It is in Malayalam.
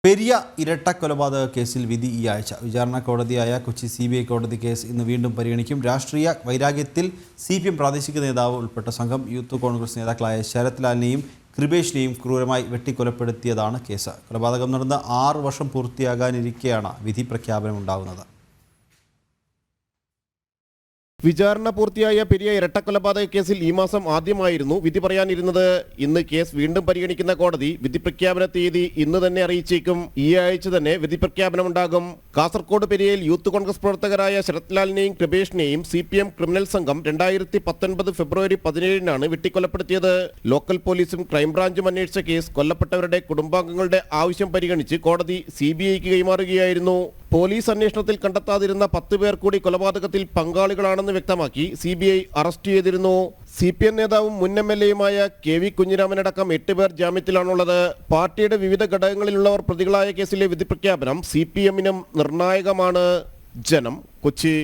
പെരിയ ഇരട്ടക്കൊലപാതക കേസിൽ വിധി ഈ ആഴ്ച. വിചാരണ കോടതിയായ കൊച്ചി CBI കോടതി കേസ് ഇന്ന് വീണ്ടും പരിഗണിക്കും. രാഷ്ട്രീയ വൈരാഗ്യത്തിൽ CPM പ്രാദേശിക നേതാവ് ഉൾപ്പെട്ട സംഘം യൂത്ത് കോൺഗ്രസ് നേതാക്കളായ ശരത് ലാലിനെയും കൃപേഷിനെയും ക്രൂരമായി വെട്ടിക്കൊലപ്പെടുത്തിയതാണ് കേസ്. കൊലപാതകം നടന്ന് 6 വർഷം പൂർത്തിയാകാനിരിക്കെയാണ് വിധി പ്രഖ്യാപനം ഉണ്ടാകുന്നത്. വിചാരണ പൂർത്തിയായ പെരിയ ഇരട്ടക്കൊലപാതക കേസിൽ ഈ മാസം ആദ്യമായിരുന്നു വിധി പറയാനിരുന്നത്. ഇന്ന് കേസ് വീണ്ടും പരിഗണിക്കുന്ന കോടതി വിധി പ്രഖ്യാപന തീയതി ഇന്ന് തന്നെ അറിയിച്ചേക്കും. ഈ ആഴ്ച തന്നെ വിധി പ്രഖ്യാപനമുണ്ടാകും. കാസർഗോഡ് പെരിയയിൽ യൂത്ത് കോൺഗ്രസ് പ്രവർത്തകരായ ശരത് ലാലിനെയും കൃപേഷിനെയും CPM ക്രിമിനൽ സംഘം 2019 ഫെബ്രുവരി 17-നാണ് വെട്ടിക്കൊലപ്പെടുത്തിയത്. ലോക്കൽ പോലീസും ക്രൈംബ്രാഞ്ചും അന്വേഷിച്ച കേസ് കൊല്ലപ്പെട്ടവരുടെ കുടുംബാംഗങ്ങളുടെ ആവശ്യം പരിഗണിച്ച് കോടതി CBIക്ക് കൈമാറുകയായിരുന്നു. പോലീസ് അന്വേഷണത്തിൽ കണ്ടെത്താതിരുന്ന 10 പേർ കൂടി കൊലപാതകത്തിൽ പങ്കാളികളാണെന്ന് വ്യക്തമാക്കി CBI അറസ്റ്റ് ചെയ്തിരുന്നു. CPM നേതാവും മുൻ MLAയുമായ KV കുഞ്ഞിരാമനടക്കം 8 പേർ ജാമ്യത്തിലാണുള്ളത്. പാർട്ടിയുടെ വിവിധ ഘടകങ്ങളിലുള്ളവർ പ്രതികളായ കേസിലെ വിധി പ്രഖ്യാപനം CPM-നും നിർണായകമാണ്. ജനം, കൊച്ചി.